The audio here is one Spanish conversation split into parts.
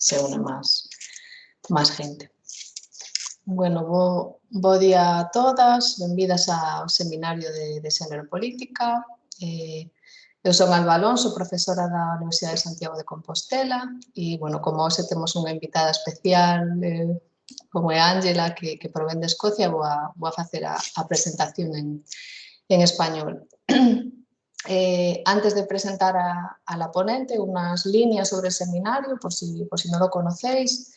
se une máis gente. Bueno, bo día a todas, benvidas ao Seminario de Xénero e Política. Eu son Alba Alonso, profesora da Universidade de Santiago de Compostela e, bueno, como hoxe temos unha invitada especial, como é Ángela, que provén de Escocia, vou a facer a presentación en español. Antes de presentar a la ponente, unas líneas sobre el seminario, por si no lo conocéis.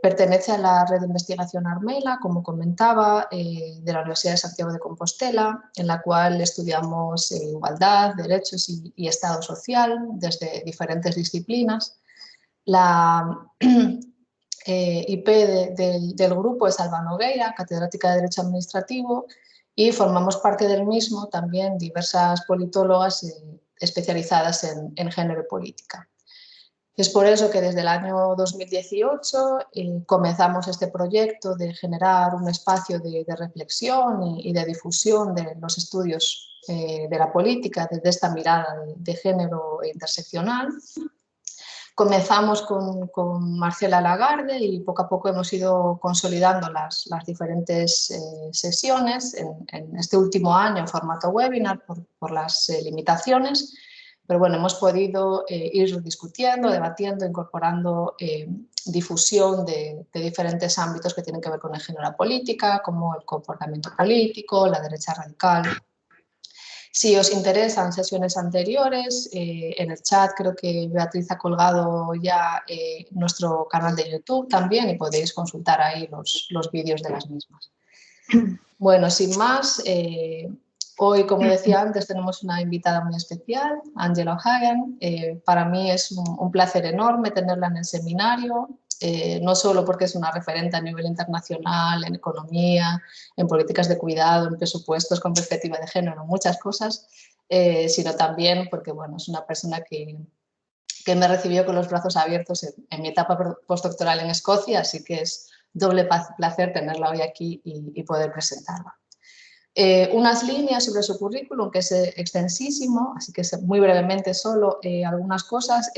Pertenece a la red de investigación Armela, como comentaba, de la Universidad de Santiago de Compostela, en la cual estudiamos igualdad, derechos y Estado social desde diferentes disciplinas. La IP del grupo es Alba Nogueira, catedrática de Derecho Administrativo, y formamos parte del mismo también diversas politólogas especializadas en género y política. Es por eso que desde el año 2018 comenzamos este proyecto de generar un espacio de reflexión y de difusión de los estudios de la política desde esta mirada de género interseccional. Comenzamos con Marcela Lagarde y poco a poco hemos ido consolidando las diferentes sesiones en este último año en formato webinar por las limitaciones. Pero bueno, hemos podido ir discutiendo, debatiendo, incorporando difusión de diferentes ámbitos que tienen que ver con el género de la política, como el comportamiento político, la derecha radical. Si os interesan sesiones anteriores, en el chat creo que Beatriz ha colgado ya nuestro canal de YouTube también y podéis consultar ahí los vídeos de las mismas. Bueno, sin más, hoy, como decía antes, tenemos una invitada muy especial, Angela O'Hagan. Para mí es un placer enorme tenerla en el seminario, no solo porque es una referente a nivel internacional, en economía, en políticas de cuidado, en presupuestos con perspectiva de género, muchas cosas, sino también porque, bueno, es una persona que me recibió con los brazos abiertos en mi etapa postdoctoral en Escocia, así que es doble placer tenerla hoy aquí y poder presentarla. Unas líneas sobre su currículum, que es extensísimo, así que muy brevemente solo algunas cosas.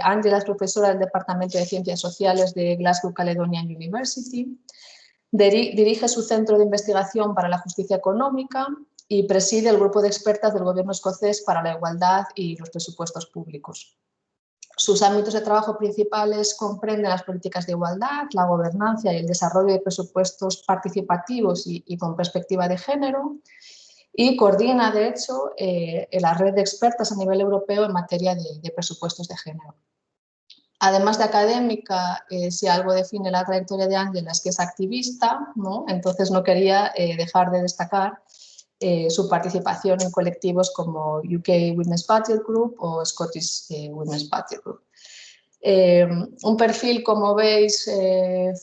Ángela es profesora del Departamento de Ciencias Sociales de Glasgow Caledonian University. Dirige su centro de investigación para la justicia económica y preside el grupo de expertas del Gobierno escocés para la igualdad y los presupuestos públicos. Sus ámbitos de trabajo principales comprenden las políticas de igualdad, la gobernanza y el desarrollo de presupuestos participativos y con perspectiva de género, y coordina, de hecho, la red de expertas a nivel europeo en materia de presupuestos de género. Además de académica, si algo define la trayectoria de Ángela es que es activista, ¿no? Entonces no quería dejar de destacar su participación en colectivos como UK Women's Budget Group o Scottish Women's Budget Group. Un perfil, como veis,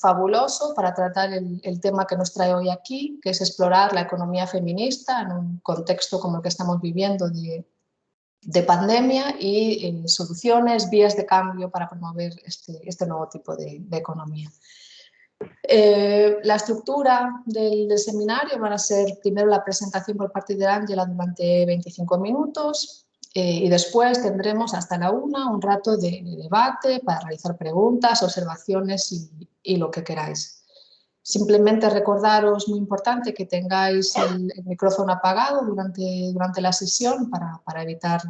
fabuloso para tratar el tema que nos trae hoy aquí, que es explorar la economía feminista en un contexto como el que estamos viviendo de pandemia y soluciones, vías de cambio para promover este nuevo tipo de economía. La estructura del seminario va a ser primero la presentación por parte de Ángela durante 25 minutos y después tendremos hasta la 1 un rato de debate para realizar preguntas, observaciones y lo que queráis. Simplemente recordaros, muy importante, que tengáis el micrófono apagado durante la sesión para evitar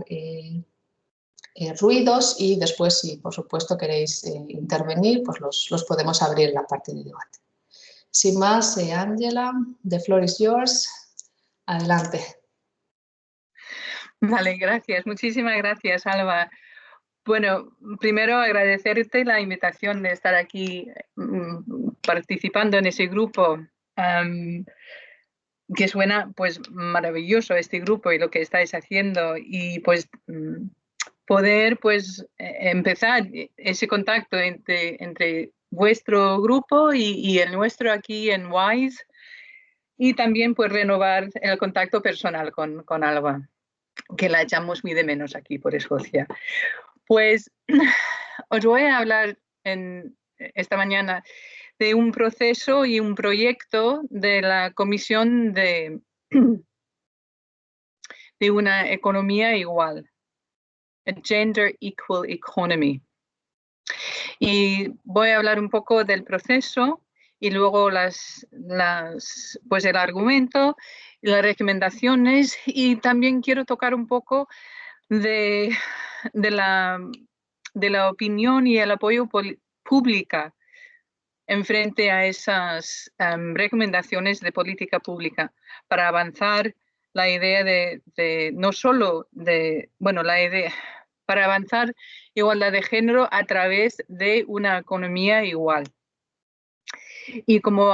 ruidos y después, si por supuesto queréis intervenir, pues los podemos abrir en la parte de debate. Sin más, Ángela, the floor is yours. Adelante. Vale, gracias. Muchísimas gracias, Alba. Bueno, primero agradecerte la invitación de estar aquí participando en ese grupo, que suena pues maravilloso este grupo y lo que estáis haciendo, y pues poder pues empezar ese contacto entre vuestro grupo y el nuestro aquí en WISE, y también pues renovar el contacto personal con Alba, que la echamos muy de menos aquí por Escocia. Pues os voy a hablar esta mañana de un proceso y un proyecto de la Comisión de una economía igual, a Gender Equal Economy. Y voy a hablar un poco del proceso y luego pues el argumento, las recomendaciones, y también quiero tocar un poco de la opinión y el apoyo pública en frente a esas recomendaciones de política pública para avanzar la idea de no solo de, bueno, la idea para avanzar igualdad de género a través de una economía igual. Y como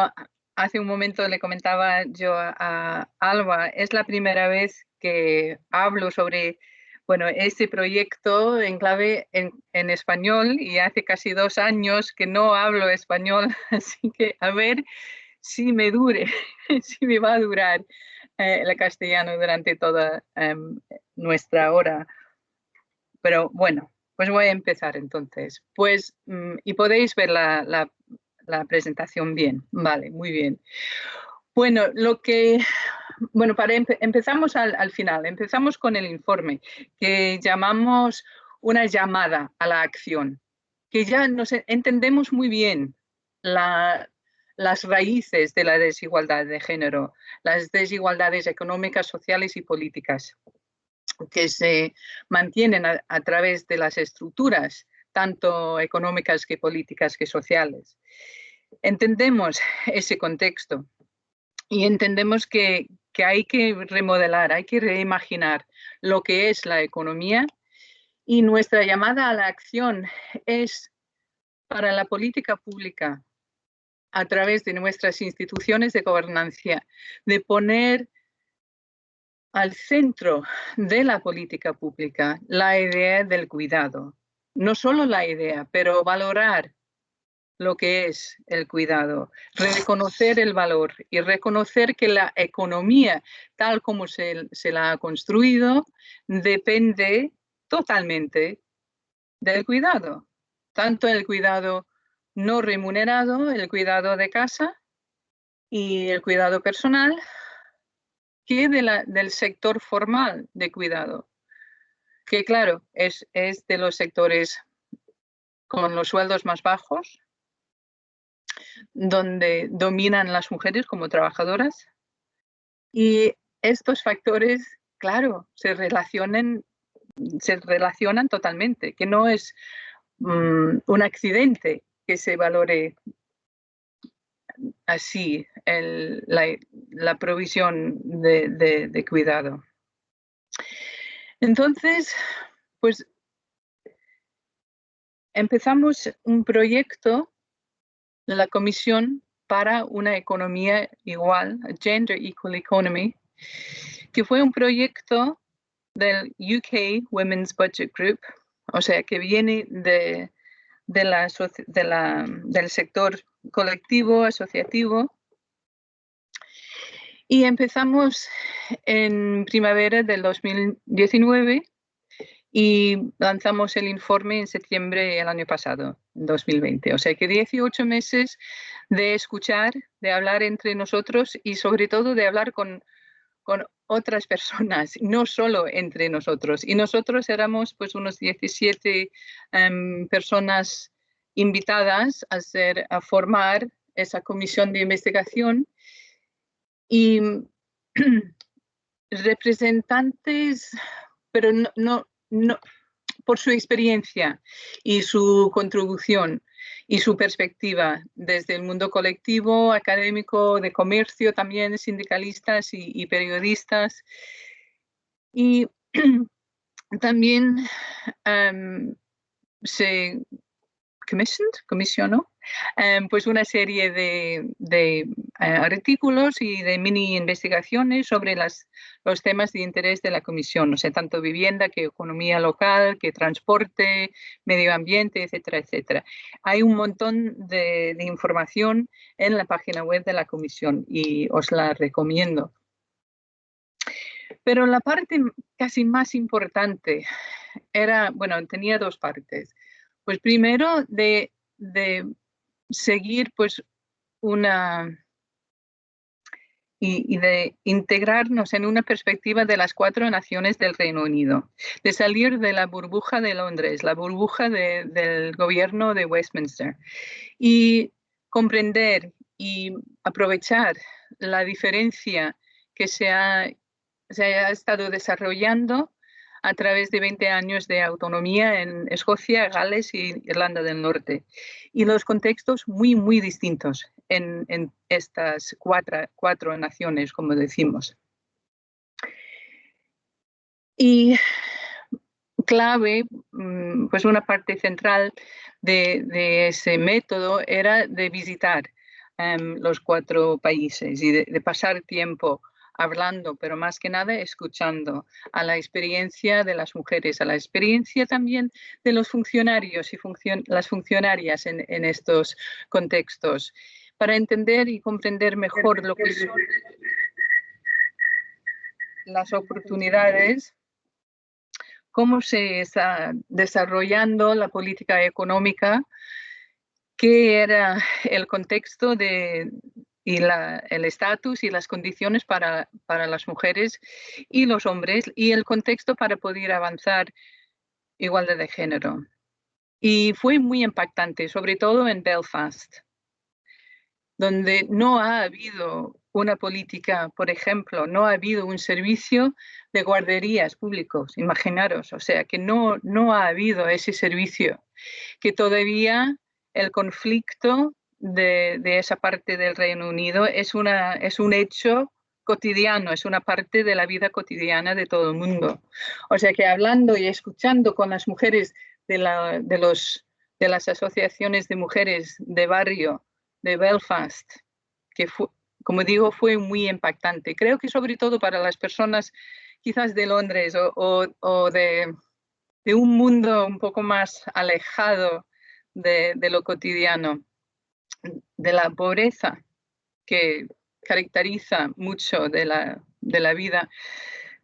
hace un momento le comentaba yo a Alba, es la primera vez que hablo sobre, bueno, este proyecto en clave en español, y hace casi 2 años que no hablo español, así que a ver si me dure, si me va a durar el castellano durante toda nuestra hora. Pero bueno, pues voy a empezar entonces. Pues, y podéis ver la presentación bien. Vale, muy bien. Bueno, empezamos al final. Empezamos con el informe que llamamos una llamada a la acción, que ya nos entendemos muy bien las raíces de la desigualdad de género, las desigualdades económicas, sociales y políticas que se mantienen a través de las estructuras, tanto económicas que políticas que sociales. Entendemos ese contexto y entendemos que hay que remodelar, hay que reimaginar lo que es la economía, y nuestra llamada a la acción es para la política pública a través de nuestras instituciones de gobernanza, de poner al centro de la política pública la idea del cuidado. No solo la idea, pero valorar lo que es el cuidado, reconocer el valor y reconocer que la economía, tal como se la ha construido, depende totalmente del cuidado. Tanto el cuidado no remunerado, el cuidado de casa y el cuidado personal, que del sector formal de cuidado, que claro, es de los sectores con los sueldos más bajos, donde dominan las mujeres como trabajadoras, y estos factores, claro, se relacionan totalmente, que no es un accidente que se valore así la provisión de cuidado. Entonces, pues empezamos un proyecto de la Comisión para una Economía Igual, Gender Equal Economy, que fue un proyecto del UK Women's Budget Group, o sea, que viene del sector colectivo, asociativo. Y empezamos en primavera del 2019 y lanzamos el informe en septiembre del año pasado, 2020. O sea que 18 meses de escuchar, de hablar entre nosotros y sobre todo de hablar con otras personas, no solo entre nosotros. Y nosotros éramos pues unos 17 personas invitadas a formar esa comisión de investigación, y representantes, pero no por su experiencia y su contribución y su perspectiva desde el mundo colectivo, académico, de comercio, también sindicalistas y periodistas. Y también se comisionó pues una serie de artículos y de mini investigaciones sobre los temas de interés de la comisión, o sea, tanto vivienda que economía local, que transporte, medio ambiente, etcétera, etcétera. Hay un montón de información en la página web de la comisión y os la recomiendo. Pero la parte casi más importante tenía 2 partes. Pues primero de seguir pues una y de integrarnos en una perspectiva de las 4 naciones del Reino Unido, de salir de la burbuja de Londres, la burbuja del gobierno de Westminster, y comprender y aprovechar la diferencia que se ha estado desarrollando a través de 20 años de autonomía en Escocia, Gales y Irlanda del Norte. Y los contextos muy, muy distintos en estas cuatro naciones, como decimos. Y clave, pues una parte central de ese método era de visitar los 4 países y de pasar tiempo hablando, pero más que nada escuchando a la experiencia de las mujeres, a la experiencia también de los funcionarios y las funcionarias en estos contextos, para entender y comprender mejor lo que son las oportunidades, cómo se está desarrollando la política económica, qué era el contexto y el estatus y las condiciones para las mujeres y los hombres, y el contexto para poder avanzar igualdad de género. Y fue muy impactante, sobre todo en Belfast, donde no ha habido una política, por ejemplo, no ha habido un servicio de guarderías públicos, imaginaros, o sea, que no ha habido ese servicio, que todavía el conflicto de esa parte del Reino Unido es un hecho cotidiano, es una parte de la vida cotidiana de todo el mundo. O sea que hablando y escuchando con las mujeres de las asociaciones de mujeres de barrio de Belfast, que como digo, fue muy impactante. Creo que sobre todo para las personas quizás de Londres o de un mundo un poco más alejado de lo cotidiano, de la pobreza que caracteriza mucho de la vida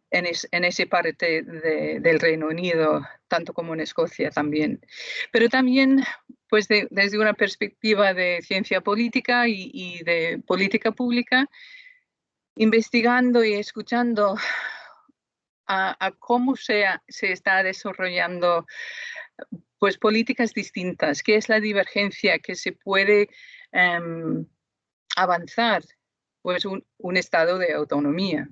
en esa parte del Reino Unido, tanto como en Escocia también. Pero también pues desde una perspectiva de ciencia política y de política pública, investigando y escuchando a cómo se está desarrollando pues políticas distintas, qué es la divergencia que se puede avanzar, pues un estado de autonomía.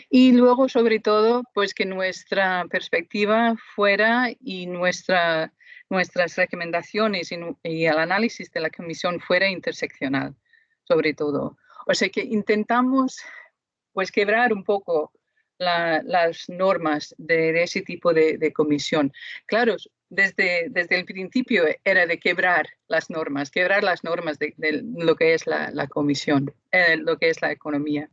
Y luego, sobre todo, pues que nuestra perspectiva fuera y nuestras recomendaciones y el análisis de la comisión fuera interseccional, sobre todo. O sea que intentamos pues quebrar un poco las normas de ese tipo de comisión. Claro, desde el principio era de quebrar las normas de lo que es la comisión, lo que es la economía.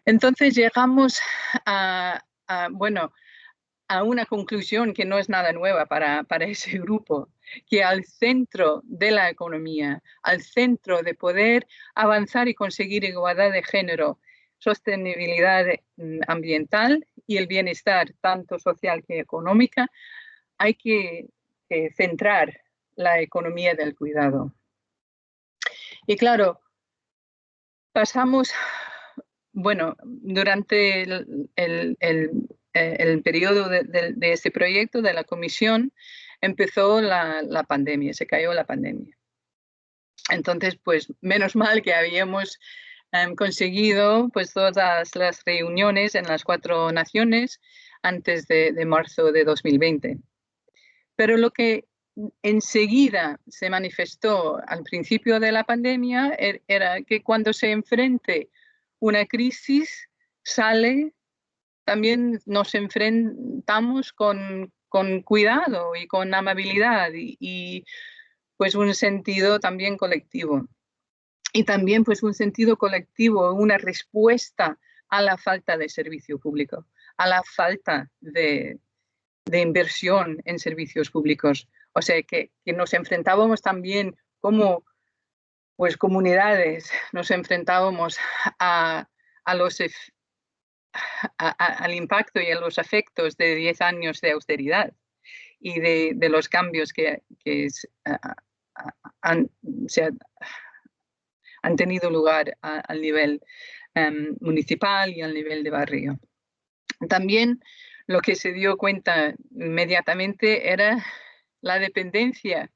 Entonces llegamos a una conclusión que no es nada nueva para ese grupo, que al centro de la economía, al centro de poder avanzar y conseguir igualdad de género, sostenibilidad ambiental y el bienestar tanto social que económica, hay que centrar la economía del cuidado. Y claro, pasamos, durante el periodo de este proyecto, de la comisión, empezó la pandemia, se cayó la pandemia. Entonces, pues menos mal que habíamos conseguido pues todas las reuniones en las 4 naciones antes de marzo de 2020. Pero lo que enseguida se manifestó al principio de la pandemia era que cuando se enfrente una crisis, también nos enfrentamos con cuidado y con amabilidad y pues un sentido también colectivo. Y también pues un sentido colectivo, una respuesta a la falta de servicio público, a la falta de inversión en servicios públicos. O sea, que nos enfrentábamos también como pues comunidades, nos enfrentábamos al impacto y a los efectos de 10 años de austeridad y de los cambios que han tenido lugar al nivel municipal y al nivel de barrio. También lo que se dio cuenta inmediatamente era la dependencia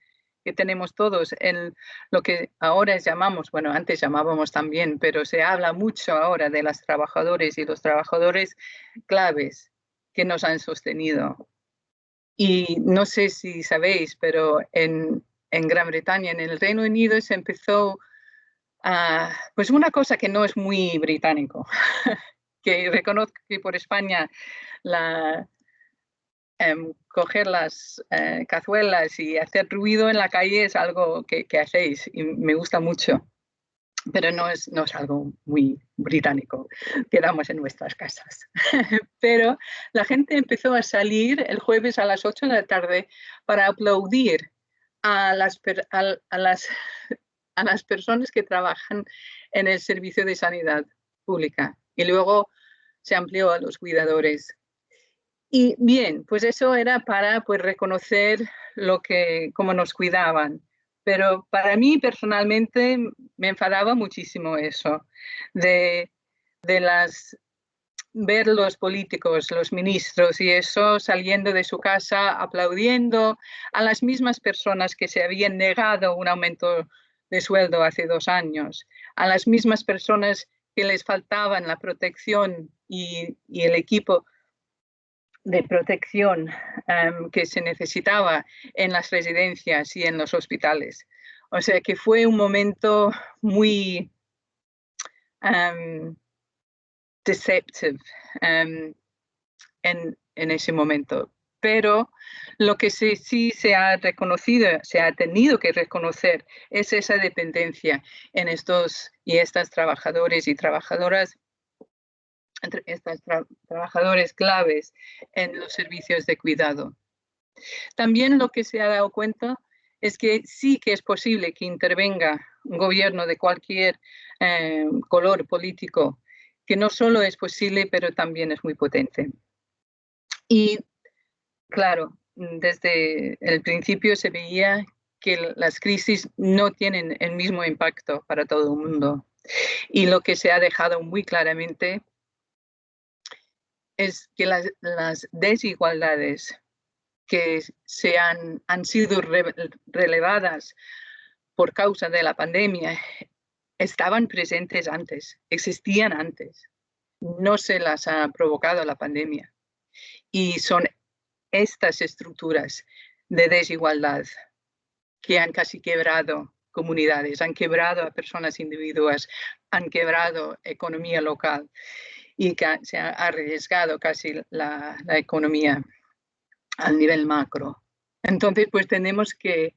que tenemos todos en lo que ahora llamamos, bueno, antes llamábamos también, pero se habla mucho ahora de los trabajadores y los trabajadores claves que nos han sostenido. Y no sé si sabéis, pero en Gran Bretaña, en el Reino Unido, se empezó pues una cosa que no es muy británico, que reconozco que por España coger las cazuelas y hacer ruido en la calle es algo que hacéis y me gusta mucho, pero no es algo muy británico, quedamos en nuestras casas. Pero la gente empezó a salir el jueves a las 8 de la tarde para aplaudir a las personas que trabajan en el servicio de sanidad pública y luego se amplió a los cuidadores. Y bien, pues eso era para pues, reconocer cómo nos cuidaban. Pero para mí personalmente me enfadaba muchísimo eso, de ver los políticos, los ministros y eso saliendo de su casa aplaudiendo a las mismas personas que se habían negado un aumento de sueldo hace 2 años, a las mismas personas que les faltaban la protección y el equipo de protección que se necesitaba en las residencias y en los hospitales. O sea que fue un momento muy deceptive en ese momento. Pero lo que sí se ha reconocido, se ha tenido que reconocer, es esa dependencia en estos y estas trabajadores y trabajadoras, entre estos trabajadores claves en los servicios de cuidado. También lo que se ha dado cuenta es que sí que es posible que intervenga un gobierno de cualquier color político, que no solo es posible, pero también es muy potente. Y claro, desde el principio se veía que las crisis no tienen el mismo impacto para todo el mundo. Y lo que se ha dejado muy claramente es que las desigualdades que han sido relevadas por causa de la pandemia estaban presentes antes, existían antes. No se las ha provocado la pandemia. Y son estas estructuras de desigualdad que han casi quebrado comunidades, han quebrado a personas individuales, han quebrado economía local y que se ha arriesgado casi la economía al nivel macro. Entonces, pues tenemos que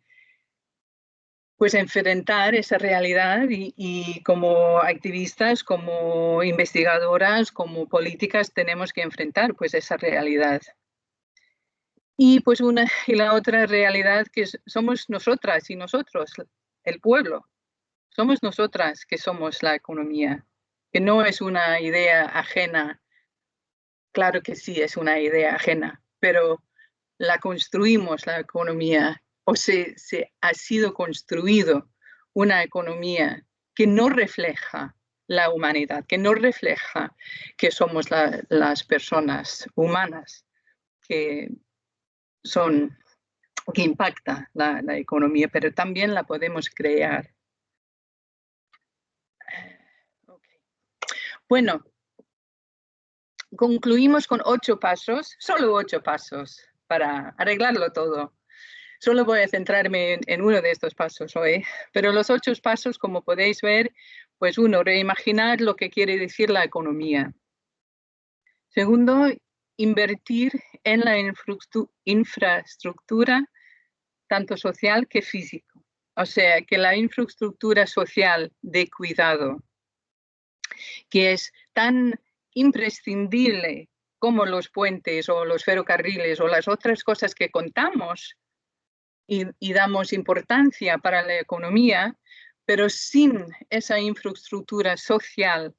enfrentar esa realidad y como activistas, como investigadoras, como políticas, tenemos que enfrentar pues esa realidad. Y pues la otra realidad que somos nosotras y nosotros, el pueblo. Somos nosotras que somos la economía, que no es una idea ajena. Claro que sí es una idea ajena, pero la construimos la economía o se ha sido construido una economía que no refleja la humanidad, que no refleja que somos las personas humanas que impacta la economía, pero también la podemos crear. Okay. Bueno, concluimos con 8 pasos, solo 8 pasos para arreglarlo todo. Solo voy a centrarme en uno de estos pasos hoy, pero los 8 pasos, como podéis ver, pues uno, reimaginar lo que quiere decir la economía. Segundo, invertir en la infraestructura, tanto social que físico. O sea, que la infraestructura social de cuidado, que es tan imprescindible como los puentes o los ferrocarriles o las otras cosas que contamos y damos importancia para la economía, pero sin esa infraestructura social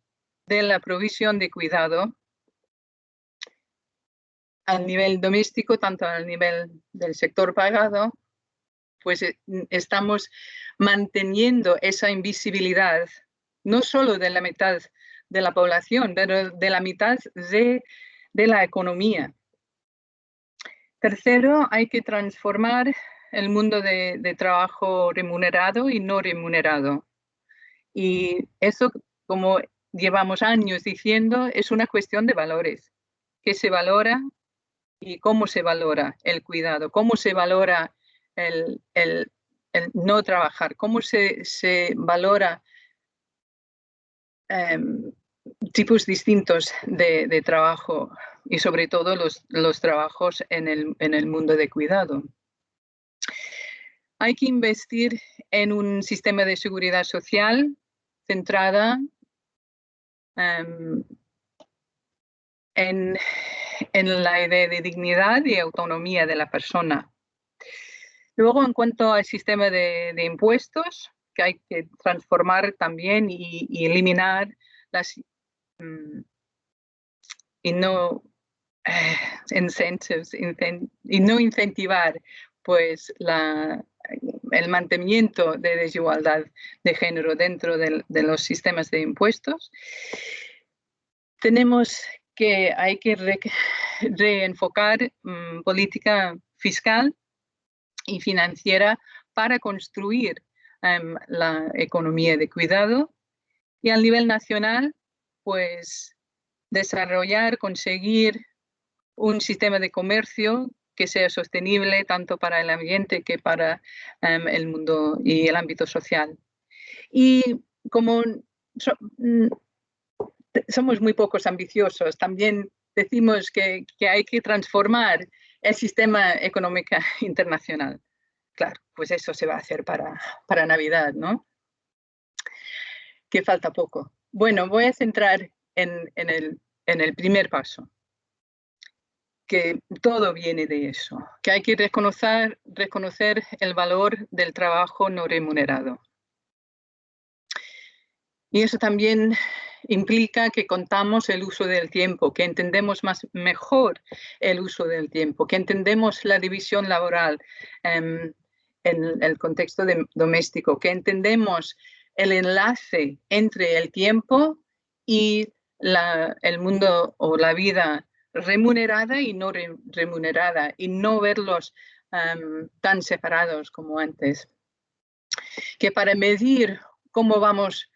de la provisión de cuidado al nivel doméstico, tanto al nivel del sector pagado, pues estamos manteniendo esa invisibilidad, no solo de la mitad de la población, pero de la mitad de la economía. Tercero, hay que transformar el mundo de trabajo remunerado y no remunerado. Y eso, como llevamos años diciendo, es una cuestión de valores. ¿Qué se valora y cómo se valora el cuidado? ¿Cómo se valora el no trabajar? ¿Cómo se valora tipos distintos de trabajo y sobre todo los trabajos en el mundo de cuidado? Hay que investir en un sistema de seguridad social centrada en la idea de dignidad y autonomía de la persona. Luego, en cuanto al sistema de impuestos, que hay que transformar también y eliminar las y no incentives y no incentivar pues el mantenimiento de desigualdad de género dentro de los sistemas de impuestos. Hay que reenfocar política fiscal y financiera para construir la economía de cuidado, y a nivel nacional, pues desarrollar, conseguir un sistema de comercio que sea sostenible tanto para el ambiente que para el mundo y el ámbito social. Y como somos muy pocos ambiciosos, también decimos que hay que transformar el sistema económico internacional. Claro, pues eso se va a hacer para Navidad, ¿no? Que falta poco. Bueno, voy a centrar en el primer paso, que todo viene de eso, que hay que reconocer el valor del trabajo no remunerado. Y eso también implica que contamos el uso del tiempo, que entendemos mejor el uso del tiempo, que entendemos la división laboral en el contexto doméstico, que entendemos el enlace entre el tiempo y el mundo o la vida remunerada y no remunerada, y no verlos tan separados como antes. Que para medir cómo vamos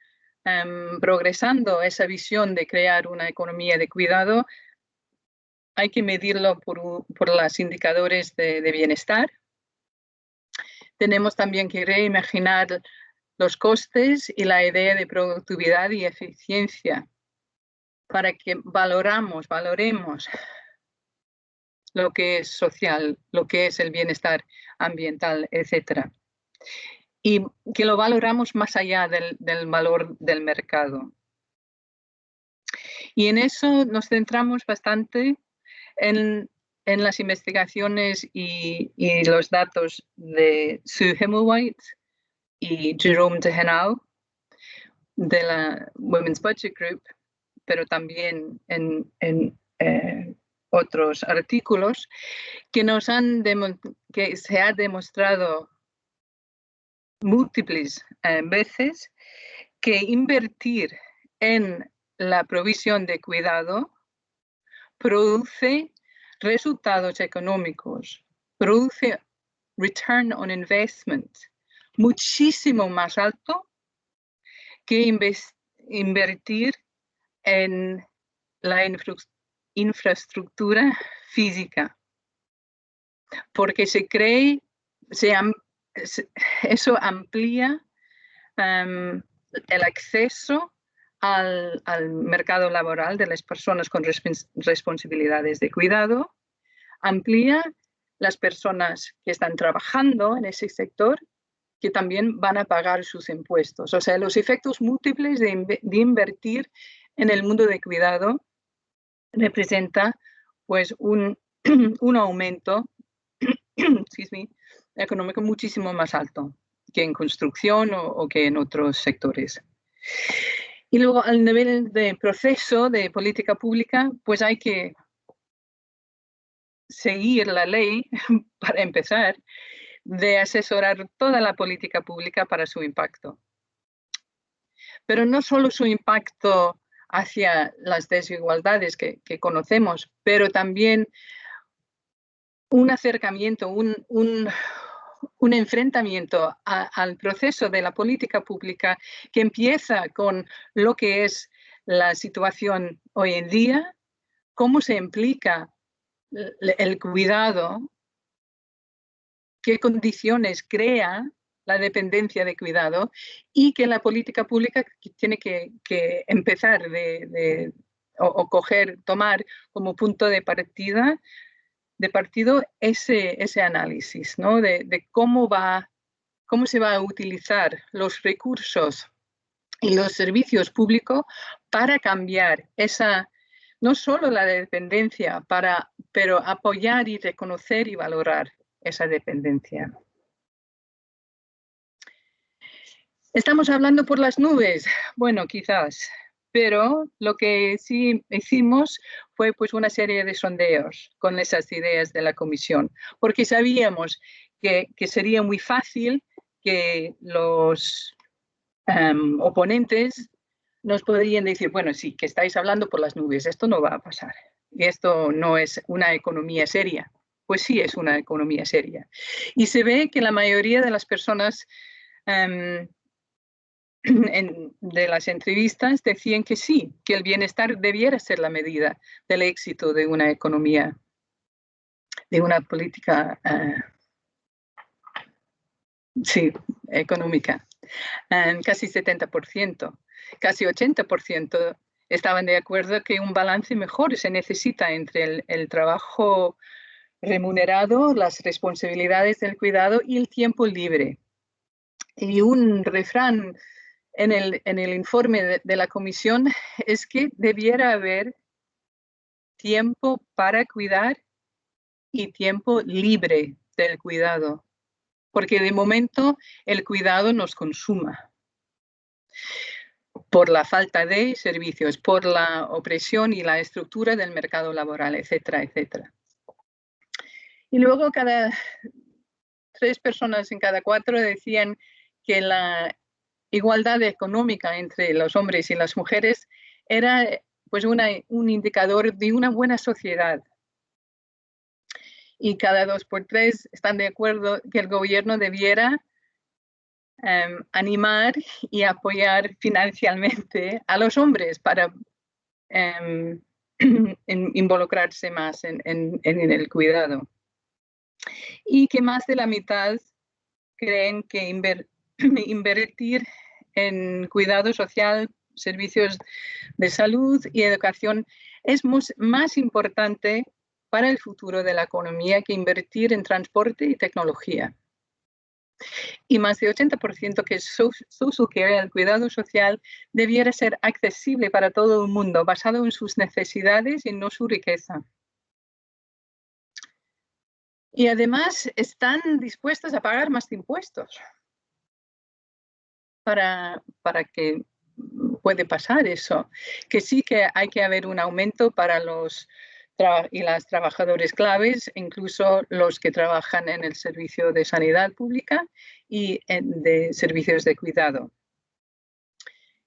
progresando esa visión de crear una economía de cuidado, hay que medirlo por los indicadores de bienestar. Tenemos también que reimaginar los costes y la idea de productividad y eficiencia para que valoremos lo que es social, lo que es el bienestar ambiental, etc. Y que lo valoramos más allá del valor del mercado. Y en eso nos centramos bastante en las investigaciones y los datos de Sue Himmelwhite y Jerome Dehenau de la Women's Budget Group, pero también en otros artículos que se ha demostrado múltiples veces que invertir en la provisión de cuidado produce resultados económicos, produce return on investment muchísimo más alto que invertir en la infraestructura física, porque eso amplía el acceso al mercado laboral de las personas con responsabilidades de cuidado, amplía las personas que están trabajando en ese sector, que también van a pagar sus impuestos. O sea, los efectos múltiples de invertir en el mundo de cuidado representa pues un aumento económico muchísimo más alto que en construcción o que en otros sectores. Y luego, al nivel de proceso de política pública, pues hay que seguir la ley para empezar, de asesorar toda la política pública para su impacto. Pero no solo su impacto hacia las desigualdades que conocemos, pero también un acercamiento, un enfrentamiento al proceso de la política pública que empieza con lo que es la situación hoy en día, cómo se implica el cuidado, qué condiciones crea la dependencia de cuidado y que la política pública tiene que empezar tomar como punto de partido ese análisis, ¿no? de cómo se va a utilizar los recursos y los servicios públicos para cambiar no solo la dependencia, pero apoyar y reconocer y valorar esa dependencia. ¿Estamos hablando por las nubes? Bueno, quizás, pero lo que sí hicimos fue pues una serie de sondeos con esas ideas de la comisión, porque sabíamos que sería muy fácil que los oponentes nos podrían decir, bueno, sí, que estáis hablando por las nubes, esto no va a pasar, y esto no es una economía seria. Pues sí, es una economía seria. Y se ve que la mayoría de las personas de las entrevistas decían que sí, que el bienestar debiera ser la medida del éxito de una economía, de una política económica. Casi 70%, casi 80% estaban de acuerdo que un balance mejor se necesita entre el trabajo remunerado, las responsabilidades del cuidado y el tiempo libre. Y un refrán en el informe de la comisión es que debiera haber tiempo para cuidar y tiempo libre del cuidado, porque de momento el cuidado nos consuma por la falta de servicios, por la opresión y la estructura del mercado laboral, etcétera, etcétera. Y luego 3 personas en cada 4 decían que la igualdad económica entre los hombres y las mujeres era pues un indicador de una buena sociedad. Y cada 2 por 3 están de acuerdo que el gobierno debiera animar y apoyar financieramente a los hombres para involucrarse más en el cuidado. Y que más de la mitad creen que invertir en cuidado social, servicios de salud y educación es más importante para el futuro de la economía que invertir en transporte y tecnología. Y más de 80% que social care, el cuidado social, debiera ser accesible para todo el mundo, basado en sus necesidades y no su riqueza. Y además están dispuestos a pagar más impuestos para que puede pasar eso. Que sí que hay que haber un aumento para los y las trabajadores claves, incluso los que trabajan en el servicio de sanidad pública y de servicios de cuidado.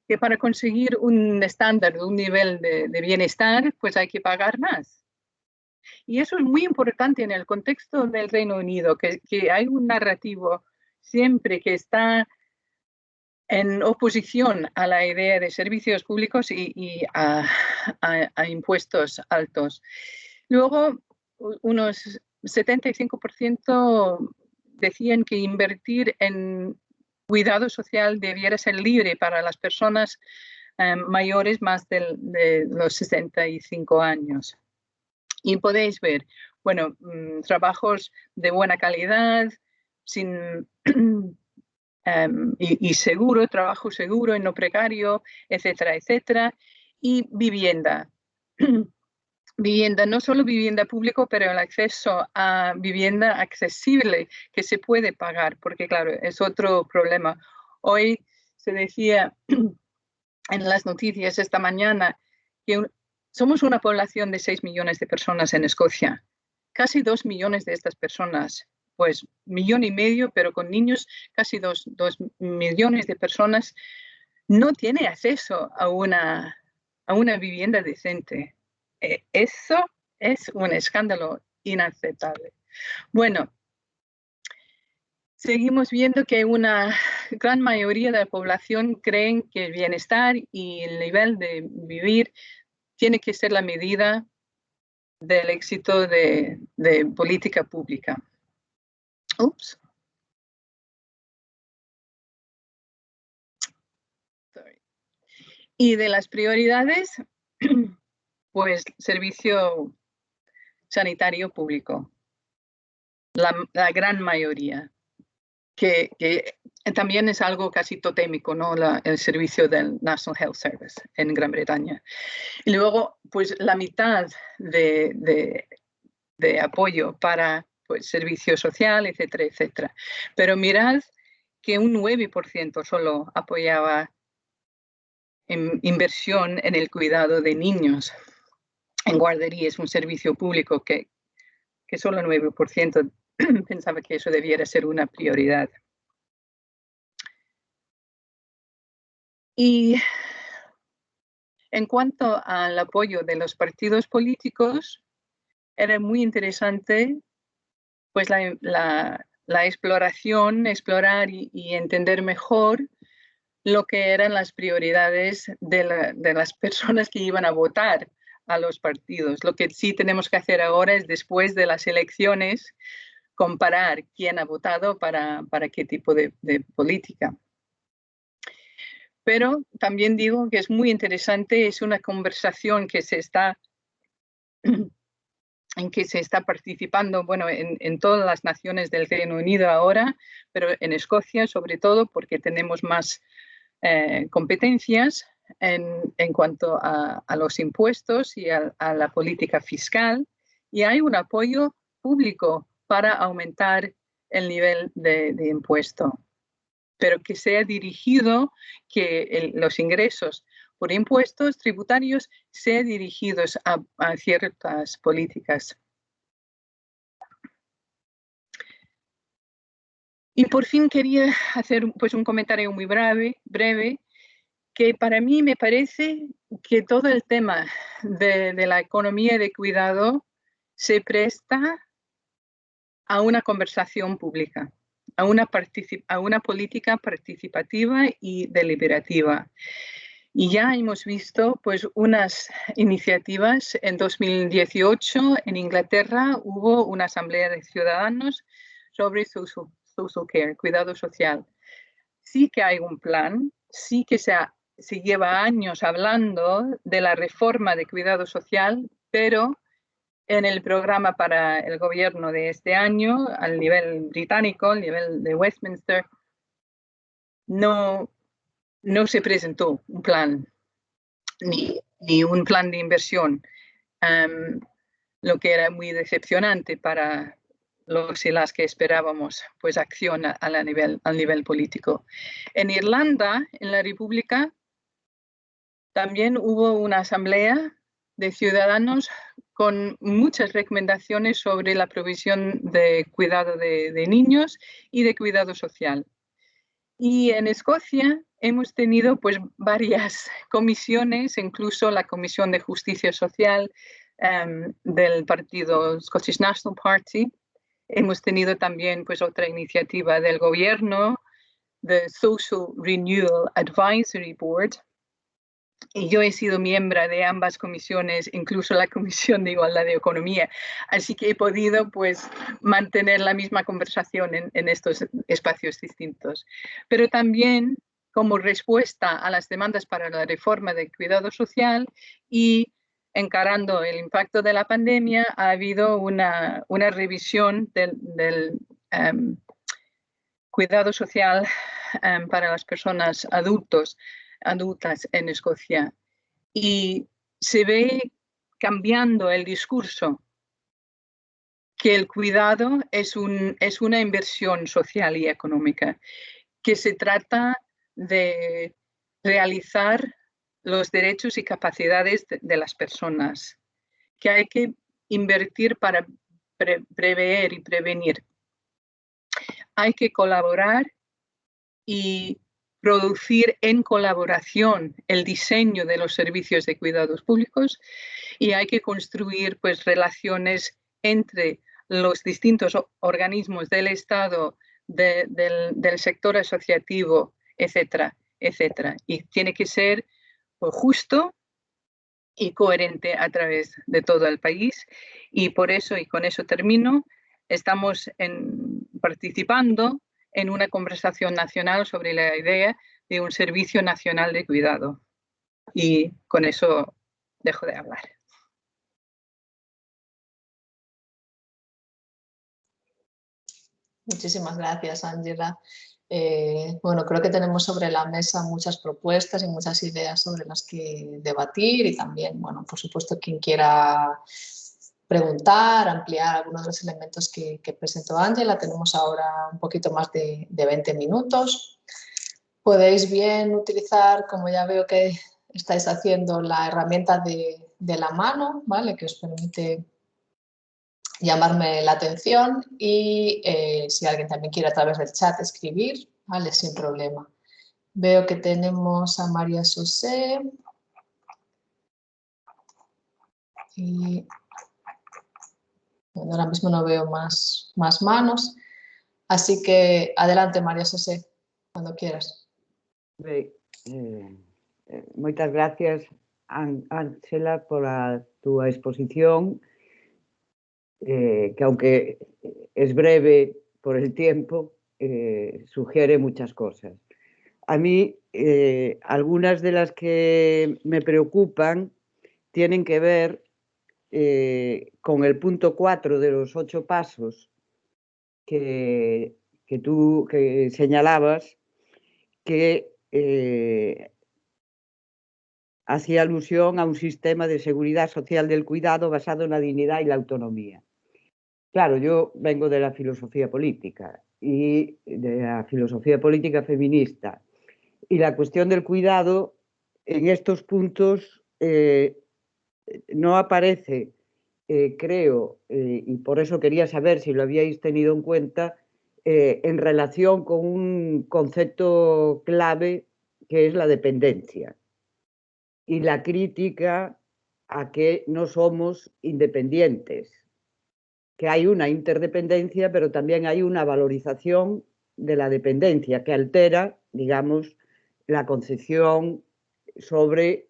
Que para conseguir un estándar, un nivel de bienestar, pues hay que pagar más. Y eso es muy importante en el contexto del Reino Unido, que hay un narrativo siempre que está en oposición a la idea de servicios públicos y a impuestos altos. Luego, unos 75% decían que invertir en cuidado social debiera ser libre para las personas mayores más de los 65 años. Y podéis ver, bueno, trabajos de buena calidad, sin... y seguro, trabajo seguro y no precario, etcétera, etcétera. Y vivienda. Vivienda, no solo vivienda pública, pero el acceso a vivienda accesible que se puede pagar, porque claro, es otro problema. Hoy se decía en las noticias esta mañana que somos una población de 6 millones de personas en Escocia. Casi 2 millones de estas personas pues 1,5 millones, pero con niños casi 2 millones de personas no tiene acceso a una vivienda decente. Eso es un escándalo inaceptable. Bueno, seguimos viendo que una gran mayoría de la población creen que el bienestar y el nivel de vivir tiene que ser la medida del éxito de política pública. Ups. Sorry. Y de las prioridades, pues servicio sanitario público. La gran mayoría. Que también es algo casi totémico, ¿no? El servicio del National Health Service en Gran Bretaña. Y luego, pues la mitad de apoyo para pues, servicio social, etcétera, etcétera. Pero mirad que un 9% solo apoyaba en inversión en el cuidado de niños en guarderías, un servicio público que solo 9% pensaba que eso debiera ser una prioridad. Y en cuanto al apoyo de los partidos políticos, era muy interesante pues la exploración, explorar y entender mejor lo que eran las prioridades de las personas que iban a votar a los partidos. Lo que sí tenemos que hacer ahora es, después de las elecciones, comparar quién ha votado para qué tipo de política. Pero también digo que es muy interesante, es una conversación que se está participando, bueno, en todas las naciones del Reino Unido ahora, pero en Escocia sobre todo porque tenemos más competencias en cuanto a los impuestos y a la política fiscal, y hay un apoyo público para aumentar el nivel de impuesto, pero que sea dirigido, que los ingresos por impuestos tributarios sean dirigidos a ciertas políticas. Y por fin quería hacer pues, un comentario muy breve, que para mí me parece que todo el tema de la economía de cuidado se presta a una conversación pública, a una política participativa y deliberativa. Y ya hemos visto pues, unas iniciativas. En 2018 en Inglaterra hubo una asamblea de ciudadanos sobre social care, cuidado social. Sí que hay un plan, sí que se lleva años hablando de la reforma de cuidado social, pero en el programa para el gobierno de este año, al nivel británico, al nivel de Westminster, no se presentó un plan, ni un plan de inversión, lo que era muy decepcionante para los y las que esperábamos pues acción al nivel político. En Irlanda, en la República, también hubo una asamblea de ciudadanos con muchas recomendaciones sobre la provisión de cuidado de niños y de cuidado social. Y en Escocia hemos tenido pues varias comisiones, incluso la Comisión de Justicia Social del partido Scottish National Party. Hemos tenido también pues otra iniciativa del gobierno, the Social Renewal Advisory Board. Y yo he sido miembro de ambas comisiones, incluso la Comisión de Igualdad de Economía. Así que he podido pues, mantener la misma conversación en estos espacios distintos. Pero también como respuesta a las demandas para la reforma del cuidado social y encarando el impacto de la pandemia, ha habido una revisión del cuidado social para las personas adultas en Escocia. Y se ve cambiando el discurso, que el cuidado es una inversión social y económica, que se trata de realizar los derechos y capacidades de las personas, que hay que invertir para prever y prevenir hay que colaborar y producir en colaboración el diseño de los servicios de cuidados públicos y hay que construir pues relaciones entre los distintos organismos del Estado, del sector asociativo, etcétera, etcétera. Y tiene que ser pues, justo y coherente a través de todo el país. Y por eso, y con eso termino, estamos participando en una conversación nacional sobre la idea de un servicio nacional de cuidado. Y con eso dejo de hablar. Muchísimas gracias, Ángela. Bueno, creo que tenemos sobre la mesa muchas propuestas y muchas ideas sobre las que debatir y también, bueno, por supuesto, quien quiera preguntar, ampliar algunos de los elementos que presentó Ángela. Tenemos ahora un poquito más de 20 minutos. Podéis bien utilizar, como ya veo que estáis haciendo, la herramienta de la mano, ¿vale? Que os permite llamarme la atención y si alguien también quiere a través del chat escribir, ¿vale? Sin problema. Veo que tenemos a María José y bueno, ahora mismo no veo más manos, así que adelante, María José, cuando quieras. Moitas gracias, Ángela, pola túa exposición, que aunque es breve por el tiempo, sugiere muchas cosas. A mí, algunas de las que me preocupan tienen que ver con el punto 4 de los 8 pasos que tú señalabas, que hacía alusión a un sistema de seguridad social del cuidado basado en la dignidad y la autonomía. Claro, yo vengo de la filosofía política y de la filosofía política feminista, y la cuestión del cuidado en estos puntos no aparece, creo, y por eso quería saber si lo habíais tenido en cuenta, en relación con un concepto clave que es la dependencia y la crítica a que no somos independientes, que hay una interdependencia, pero también hay una valorización de la dependencia que altera, digamos, la concepción sobre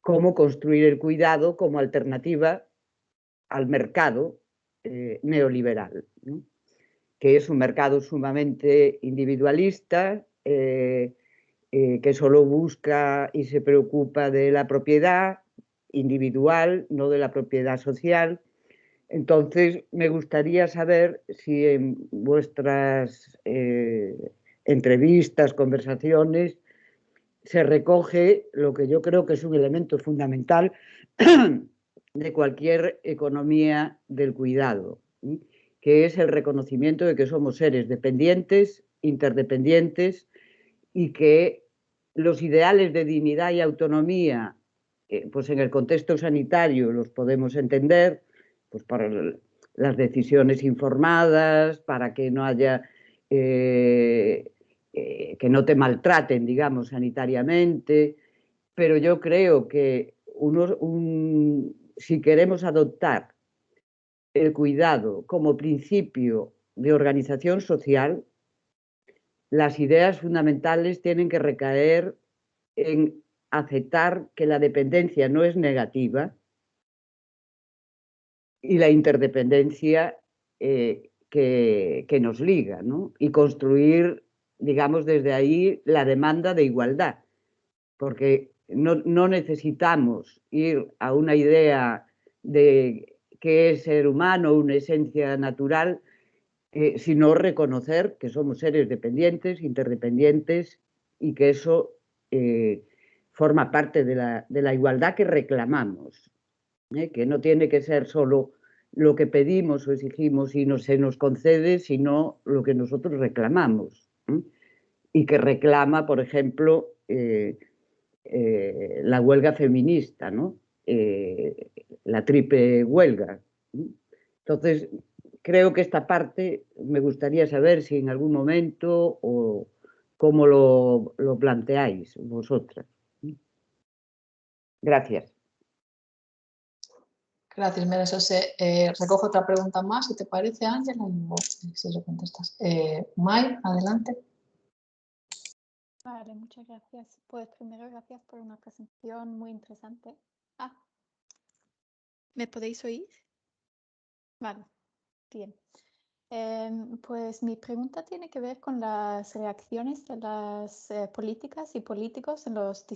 cómo construir el cuidado como alternativa al mercado neoliberal, ¿no? Que es un mercado sumamente individualista, que solo busca y se preocupa de la propiedad individual, no de la propiedad social. Entonces, me gustaría saber si en vuestras entrevistas, conversaciones, se recoge lo que yo creo que es un elemento fundamental de cualquier economía del cuidado, ¿sí? Que es el reconocimiento de que somos seres dependientes, interdependientes, y que los ideales de dignidad y autonomía, pues en el contexto sanitario los podemos entender, pues para las decisiones informadas, para que no haya que no te maltraten, digamos, sanitariamente, pero yo creo que si queremos adoptar el cuidado como principio de organización social, las ideas fundamentales tienen que recaer en aceptar que la dependencia no es negativa y la interdependencia que nos liga, ¿no? Y construir, digamos, desde ahí la demanda de igualdad, porque no necesitamos ir a una idea de qué es ser humano, una esencia natural, sino reconocer que somos seres dependientes, interdependientes, y que eso forma parte de la igualdad que reclamamos, que no tiene que ser solo lo que pedimos o exigimos y se nos concede, sino lo que nosotros reclamamos, y que reclama, por ejemplo, la huelga feminista, ¿no? La triple huelga. Entonces, creo que esta parte me gustaría saber si en algún momento o cómo lo planteáis vosotras. Gracias. Gracias, María José. Recojo otra pregunta más, si te parece, Ángela, y si lo contestas. May, adelante. Vale, muchas gracias. Pues primero, gracias por una presentación muy interesante. ¿Me podéis oír? Vale, bien. Pues mi pregunta tiene que ver con las reacciones de las políticas y políticos en los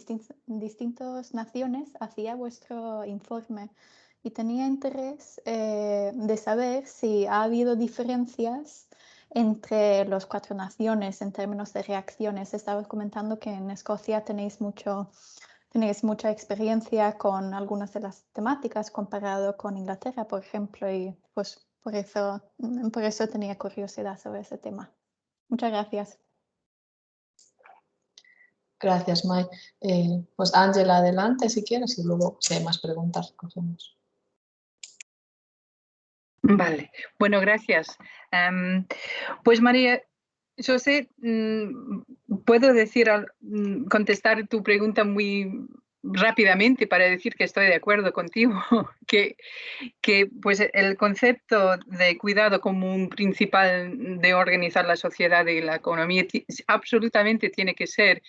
distintas naciones hacia vuestro informe. Y tenía interés de saber si ha habido diferencias entre las 4 naciones en términos de reacciones. Estabas comentando que en Escocia tenéis mucha experiencia con algunas de las temáticas comparado con Inglaterra, por ejemplo, y pues por eso tenía curiosidad sobre ese tema. Muchas gracias. Gracias, May. Pues Ángela, adelante si quieres y luego si hay más preguntas recogemos. Vale, bueno, gracias. Pues María José, puedo contestar tu pregunta muy rápidamente para decir que estoy de acuerdo contigo, que pues el concepto de cuidado como un principal de organizar la sociedad y la economía absolutamente tiene que ser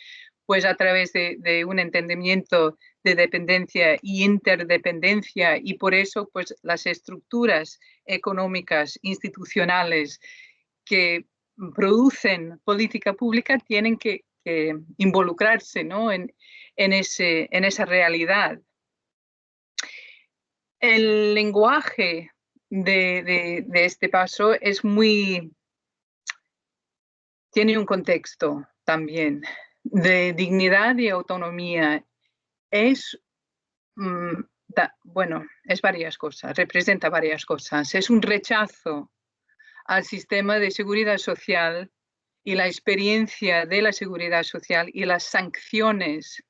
pues a través de un entendimiento de dependencia y interdependencia, y por eso pues las estructuras económicas, institucionales que producen política pública tienen que involucrarse, ¿no? en esa realidad. El lenguaje de este paso tiene un contexto también de dignidad y autonomía. Es varias cosas, representa varias cosas. Es un rechazo al sistema de seguridad social y la experiencia de la seguridad social y las sanciones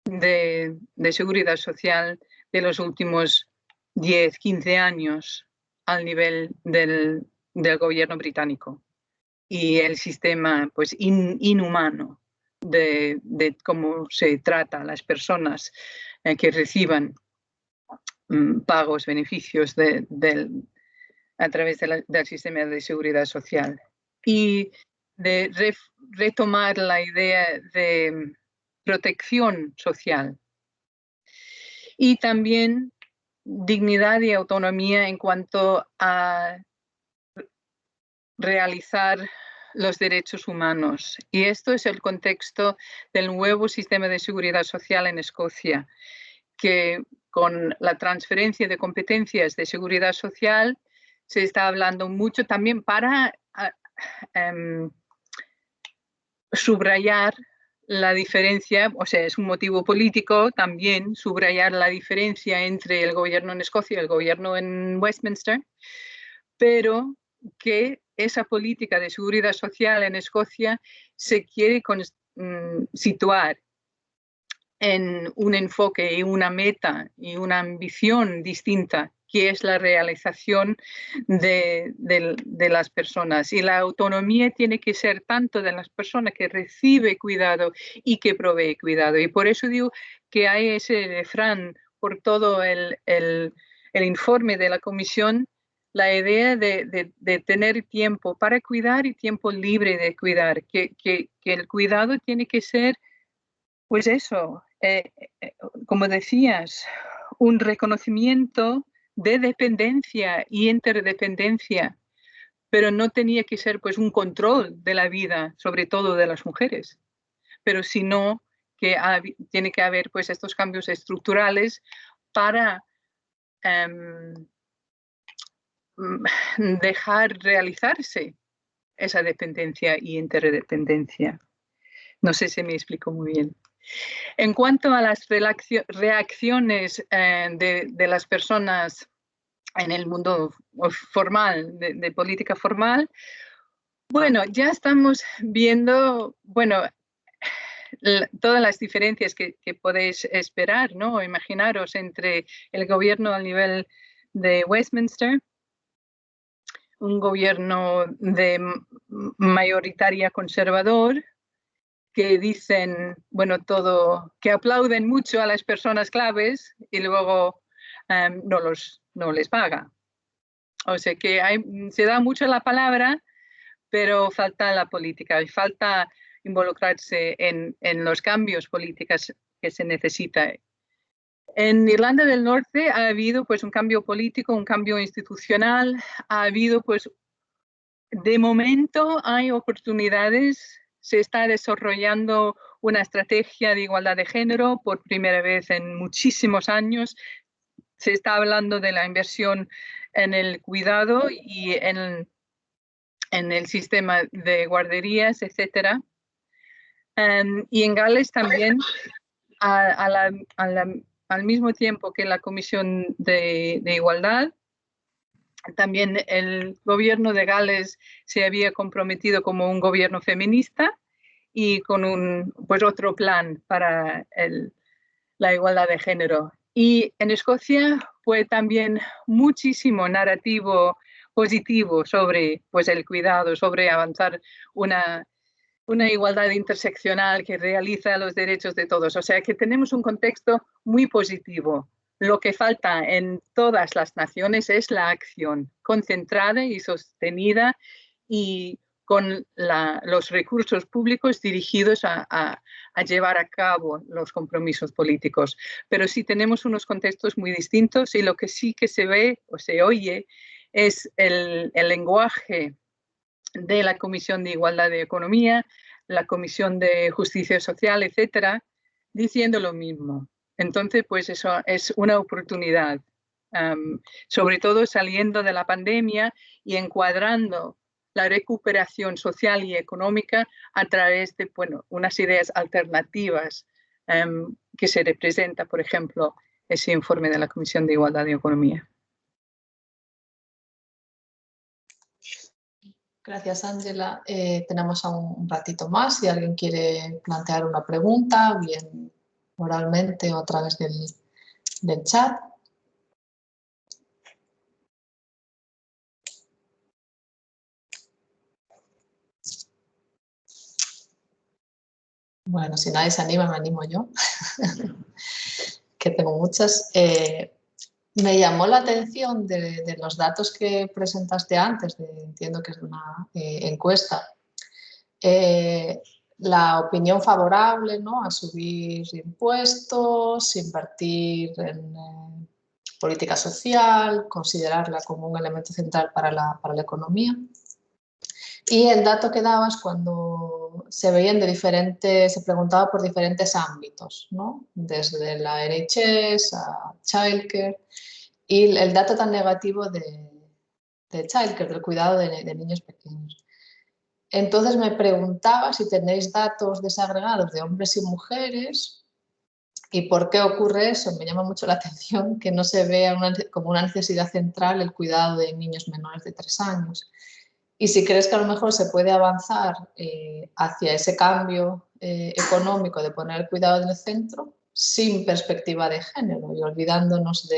de seguridad social de los últimos 10, 15 años al nivel del gobierno británico y el sistema pues inhumano de cómo se trata a las personas que reciban pagos, beneficios a través del sistema de seguridad social. Y de retomar la idea de protección social. Y también dignidad y autonomía en cuanto a realizar los derechos humanos. Y esto es el contexto del nuevo sistema de seguridad social en Escocia, que con la transferencia de competencias de seguridad social se está hablando mucho también para subrayar la diferencia, o sea, es un motivo político también subrayar la diferencia entre el gobierno en Escocia y el gobierno en Westminster, pero que esa política de seguridad social en Escocia se quiere situar en un enfoque y una meta y una ambición distinta, que es la realización de las personas. Y la autonomía tiene que ser tanto de las personas que recibe cuidado y que provee cuidado. Y por eso digo que hay ese refrán por todo el informe de la Comisión, la idea de tener tiempo para cuidar y tiempo libre de cuidar, que el cuidado tiene que ser, pues eso, como decías, un reconocimiento de dependencia y interdependencia, pero no tenía que ser pues un control de la vida, sobre todo de las mujeres, pero sino que tiene que haber pues estos cambios estructurales para dejar realizarse esa dependencia y interdependencia. No sé si me explico muy bien. En cuanto a las reacciones de las personas en el mundo formal, de política formal, bueno, ya estamos viendo, bueno, todas las diferencias que podéis esperar, ¿no? Imaginaros entre el gobierno a nivel de Westminster, un gobierno de mayoritaria conservador, que dicen, bueno, todo, que aplauden mucho a las personas claves y luego no les paga. O sea que se da mucho la palabra, pero falta la política y falta involucrarse en los cambios políticos que se necesita. En Irlanda del Norte ha habido pues un cambio político, un cambio institucional, ha habido pues, de momento hay oportunidades, se está desarrollando una estrategia de igualdad de género por primera vez en muchísimos años. Se está hablando de la inversión en el cuidado y en el sistema de guarderías, etc. Y en Gales también, al mismo tiempo que la Comisión de Igualdad, también el gobierno de Gales se había comprometido como un gobierno feminista y con pues otro plan para la igualdad de género. Y en Escocia fue también muchísimo narrativo positivo sobre pues, el cuidado, sobre avanzar una igualdad interseccional que realiza los derechos de todos. O sea que tenemos un contexto muy positivo. Lo que falta en todas las naciones es la acción concentrada y sostenida y con los recursos públicos dirigidos a llevar a cabo los compromisos políticos. Pero sí tenemos unos contextos muy distintos y lo que sí que se ve o se oye es el lenguaje de la Comisión de Igualdad de Economía, la Comisión de Justicia Social, etcétera, diciendo lo mismo. Entonces, pues eso es una oportunidad, sobre todo saliendo de la pandemia y encuadrando la recuperación social y económica a través de unas ideas alternativas que se representa, por ejemplo, ese informe de la Comisión de Igualdad de Economía. Gracias, Ángela. Tenemos aún un ratito más. Si alguien quiere plantear una pregunta, bien oralmente o a través del chat. Bueno, si nadie se anima, me animo yo, que tengo muchas. Me llamó la atención de los datos que presentaste antes, entiendo que es una encuesta, la opinión favorable, ¿no?, a subir impuestos, invertir en política social, considerarla como un elemento central para la economía. Y el dato que dabas cuando se veían se preguntaba por diferentes ámbitos, ¿no?, desde la NHS a childcare, y el dato tan negativo de childcare, del cuidado de niños pequeños. Entonces me preguntaba si tenéis datos desagregados de hombres y mujeres y por qué ocurre eso. Me llama mucho la atención que no se vea como una necesidad central el cuidado de niños menores de 3 años. Y si crees que a lo mejor se puede avanzar hacia ese cambio económico de poner el cuidado en el centro sin perspectiva de género y olvidándonos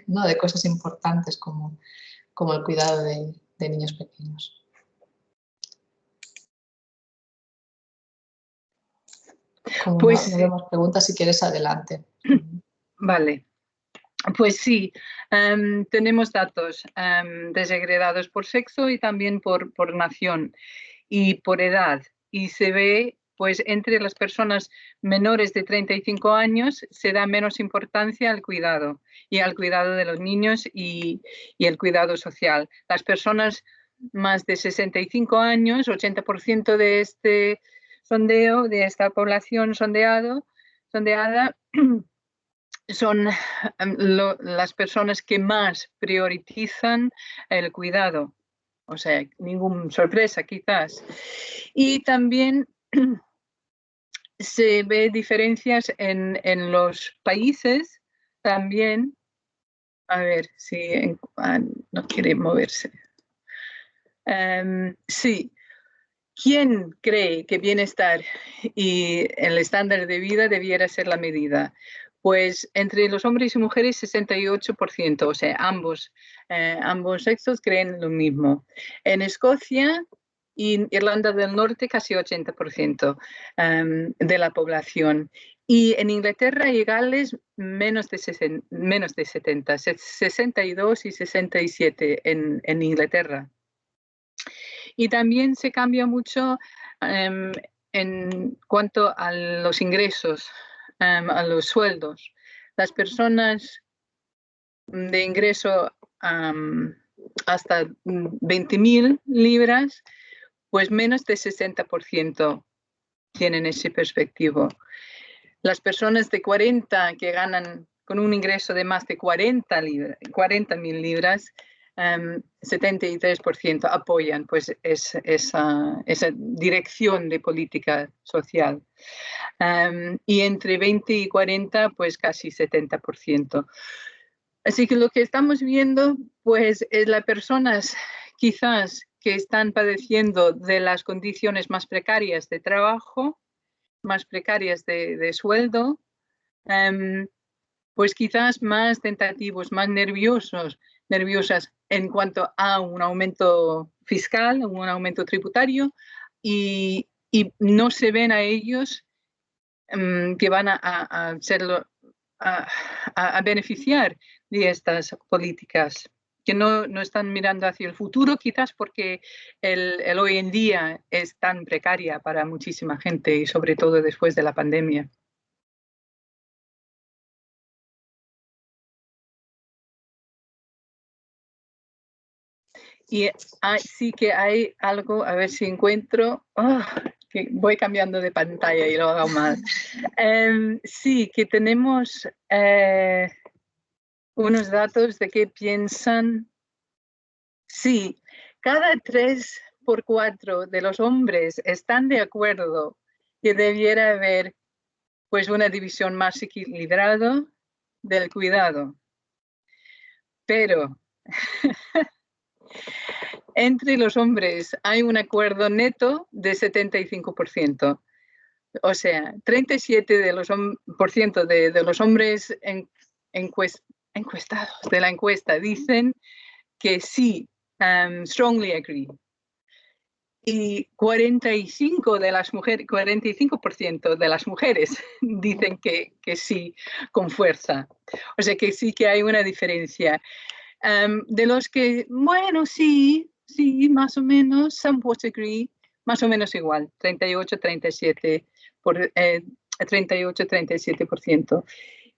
¿no?, de cosas importantes como el cuidado de niños pequeños. Como pues, no vemos preguntas, si quieres, adelante. Vale. Pues sí, tenemos datos desagregados por sexo y también por nación y por edad. Y se ve, pues entre las personas menores de 35 años se da menos importancia al cuidado y al cuidado de los niños y el cuidado social. Las personas más de 65 años, 80% de este sondeo, de esta población sondeada, son las personas que más priorizan el cuidado. O sea, ninguna sorpresa quizás. Y también se ve diferencias en los países también. A ver si no quiere moverse. Sí. ¿Quién cree que bienestar y el estándar de vida debiera ser la medida? pues entre los hombres y mujeres 68%, o sea, ambos sexos creen lo mismo. En Escocia y Irlanda del Norte casi 80% de la población. Y en Inglaterra y Gales menos de 70, 62 y 67 en Inglaterra. Y también se cambia mucho en cuanto a los ingresos, a los sueldos. Las personas de ingreso hasta 20.000 libras, pues menos de 60% tienen ese perspectivo. Las personas de 40 que ganan con un ingreso de más de 40.000 libras, 73% apoyan pues, esa dirección de política social. Y entre 20 y 40, pues casi 70%. Así que lo que estamos viendo, pues, es las personas quizás que están padeciendo de las condiciones más precarias de trabajo, más precarias de sueldo, pues quizás más tentativos, más nerviosas en cuanto a un aumento fiscal, un aumento tributario, y no se ven a ellos que van a beneficiar de estas políticas, que no están mirando hacia el futuro, quizás porque el hoy en día es tan precaria para muchísima gente y sobre todo después de la pandemia. Y sí que hay algo, a ver si encuentro, que voy cambiando de pantalla y lo hago mal. Sí, que tenemos unos datos de qué piensan. Sí, cada 3 por 4 de los hombres están de acuerdo que debiera haber pues una división más equilibrada del cuidado. Pero entre los hombres hay un acuerdo neto de 75%. O sea, 37% de los hombres encuestados de la encuesta dicen que sí, strongly agree. Y 45% de las mujeres dicen que sí, con fuerza. O sea que sí que hay una diferencia. De los que, bueno, sí, más o menos, somewhat agree, más o menos igual, 38-37%.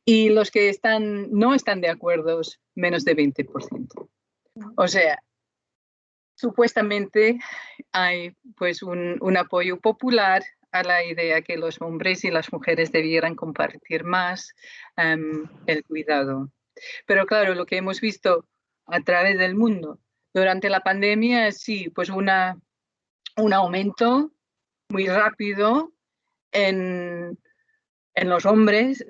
Y los que no están de acuerdo, menos de 20%. O sea, supuestamente hay pues un apoyo popular a la idea que los hombres y las mujeres debieran compartir más el cuidado. Pero claro, lo que hemos visto a través del mundo durante la pandemia, sí, pues un aumento muy rápido en los hombres,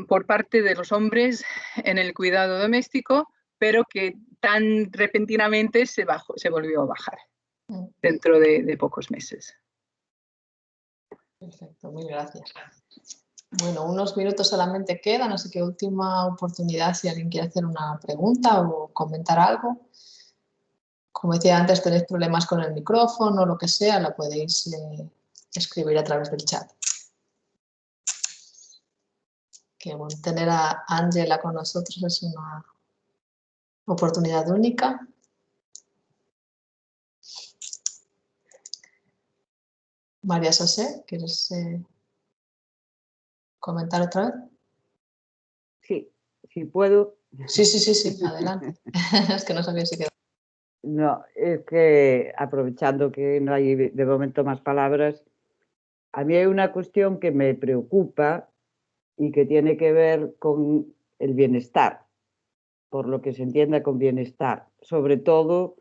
por parte de los hombres en el cuidado doméstico, pero que tan repentinamente se volvió a bajar dentro de pocos meses. Perfecto, mil gracias. Bueno, unos minutos solamente quedan, así que última oportunidad si alguien quiere hacer una pregunta o comentar algo. Como decía antes, tenéis problemas con el micrófono o lo que sea, la podéis escribir a través del chat. Que bueno, tener a Ángela con nosotros es una oportunidad única. María José, ¿quieres comentar otra vez? Sí, si puedo. Sí, adelante. Es que no sabía si quedaba. No, es que aprovechando que no hay de momento más palabras, a mí hay una cuestión que me preocupa y que tiene que ver con el bienestar, por lo que se entienda con bienestar, sobre todo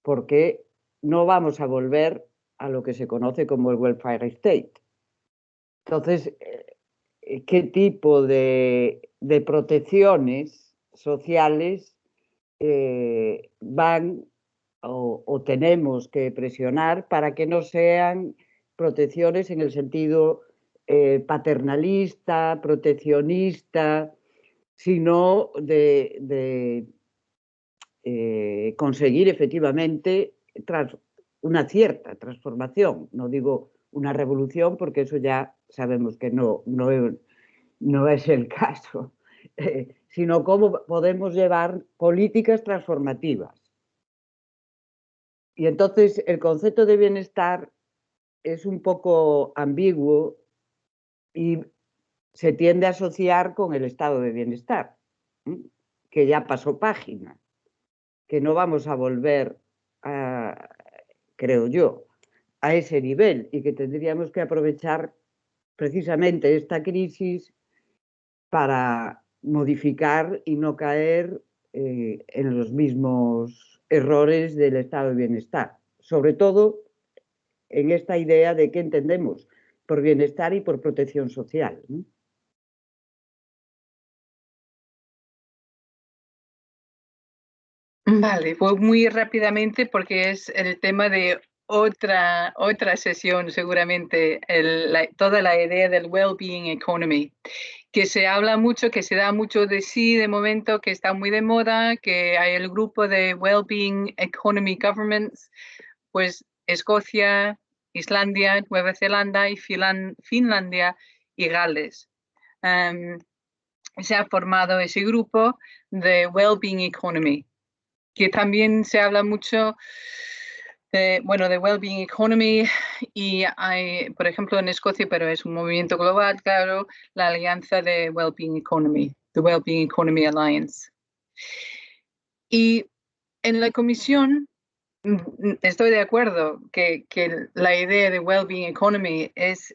porque no vamos a volver a lo que se conoce como el welfare state. Entonces, ¿qué tipo de protecciones sociales van o tenemos que presionar para que no sean protecciones en el sentido paternalista, proteccionista, sino de conseguir efectivamente una cierta transformación. No digo una revolución porque eso ya sabemos que no es el caso, sino cómo podemos llevar políticas transformativas. Y entonces el concepto de bienestar es un poco ambiguo y se tiende a asociar con el estado de bienestar, que ya pasó página, que no vamos a volver, creo yo, a ese nivel y que tendríamos que aprovechar precisamente esta crisis para modificar y no caer en los mismos errores del estado de bienestar. Sobre todo en esta idea de qué entendemos por bienestar y por protección social, ¿no? Vale, voy muy rápidamente porque es el tema de otra sesión, seguramente, toda la idea del well-being economy, que se habla mucho, que se da mucho de sí de momento, que está muy de moda, que hay el grupo de well-being economy governments, pues Escocia, Islandia, Nueva Zelanda y Finlandia y Gales. Se ha formado ese grupo de well-being economy, que también se habla mucho de well-being economy, y hay, por ejemplo, en Escocia, pero es un movimiento global, claro, la alianza de well-being economy, the Well-being Economy Alliance. Y en la comisión estoy de acuerdo que la idea de well-being economy es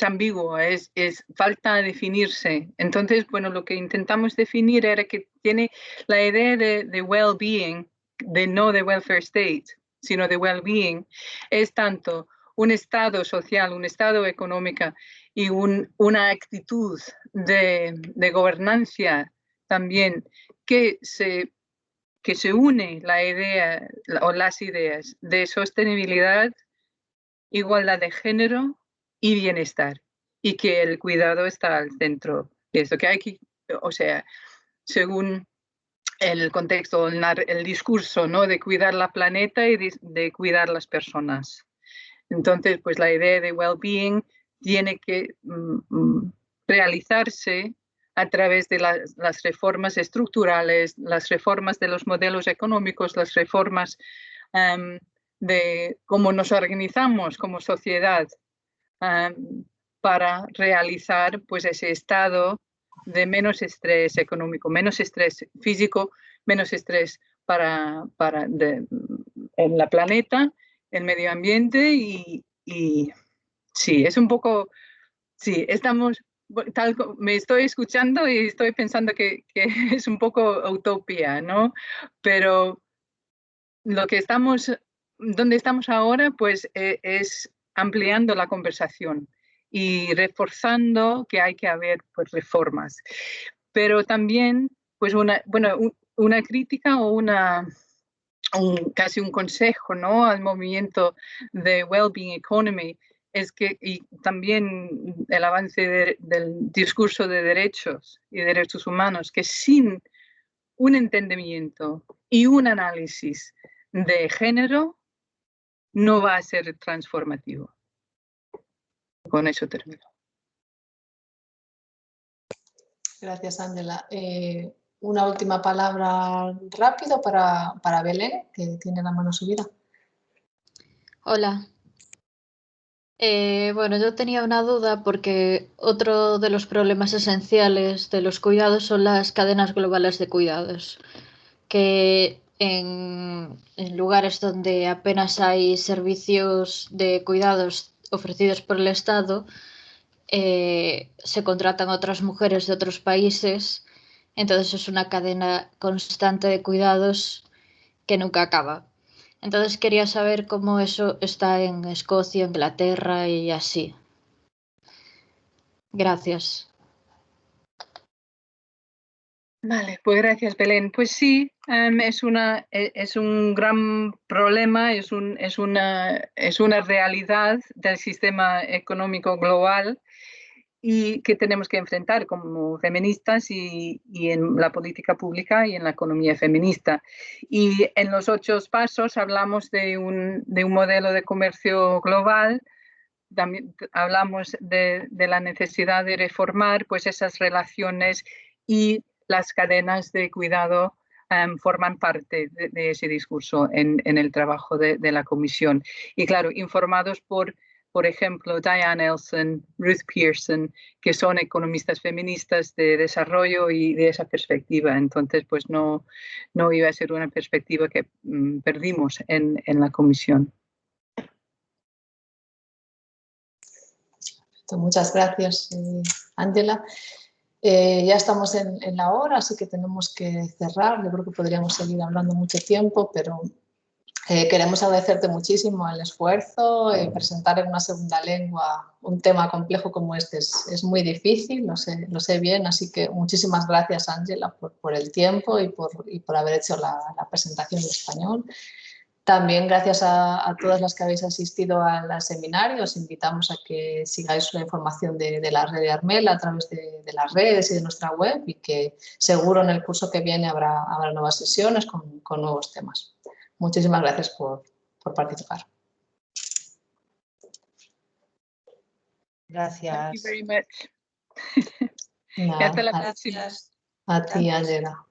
ambiguo, es falta definirse. Entonces, bueno, lo que intentamos definir era que tiene la idea de well-being, no de welfare state, sino de well-being, es tanto un estado social, un estado económico y una actitud de gobernanza también que se une la idea o las ideas de sostenibilidad, igualdad de género y bienestar, y que el cuidado está al centro de esto, que hay que, o sea, según el contexto, el discurso, ¿no?, de cuidar la planeta y de cuidar las personas. Entonces, pues la idea de well-being tiene que realizarse a través de las reformas estructurales, las reformas de los modelos económicos, las reformas de cómo nos organizamos como sociedad para realizar, pues, ese estado de menos estrés económico, menos estrés físico, menos estrés en la planeta, el medio ambiente y sí, es un poco, sí, me estoy escuchando y estoy pensando que es un poco utopía, ¿no? Pero donde estamos ahora, pues es ampliando la conversación y reforzando que hay que haber, pues, reformas. Pero también, pues una crítica o casi un consejo, ¿no?, al movimiento de well-being economy es que, y también el avance del discurso de derechos y derechos humanos, que sin un entendimiento y un análisis de género no va a ser transformativo. Con eso termino. Gracias, Ángela. Una última palabra rápido para Belén, que tiene la mano subida. Hola. Bueno, yo tenía una duda porque otro de los problemas esenciales de los cuidados son las cadenas globales de cuidados, que en lugares donde apenas hay servicios de cuidados ofrecidos por el Estado, se contratan otras mujeres de otros países, entonces es una cadena constante de cuidados que nunca acaba. Entonces quería saber cómo eso está en Escocia, Inglaterra y así. Gracias. Vale, pues gracias, Belén. Pues sí, es un gran problema, es una realidad del sistema económico global y que tenemos que enfrentar como feministas y en la política pública y en la economía feminista. Y en los 8 pasos hablamos de un modelo de comercio global. También hablamos de la necesidad de reformar pues, esas relaciones y las cadenas de cuidado forman parte de ese discurso en el trabajo de la comisión. Y claro, informados por ejemplo, Diane Elson, Ruth Pearson, que son economistas feministas de desarrollo y de esa perspectiva. Entonces, pues no iba a ser una perspectiva que perdimos en la comisión. Muchas gracias, Ángela. Ya estamos en la hora, así que tenemos que cerrar. Yo creo que podríamos seguir hablando mucho tiempo, pero queremos agradecerte muchísimo el esfuerzo. Presentar en una segunda lengua un tema complejo como este es muy difícil, lo sé bien, así que muchísimas gracias, Ángela, por el tiempo y por haber hecho la presentación en español. También gracias a todas las que habéis asistido al seminario. Os invitamos a que sigáis la información de la red de Armela a través de las redes y de nuestra web, y que seguro en el curso que viene habrá nuevas sesiones con nuevos temas. Muchísimas gracias por participar. Gracias. Thank you very much. Nada, Hasta la próxima. a ti, Ángela.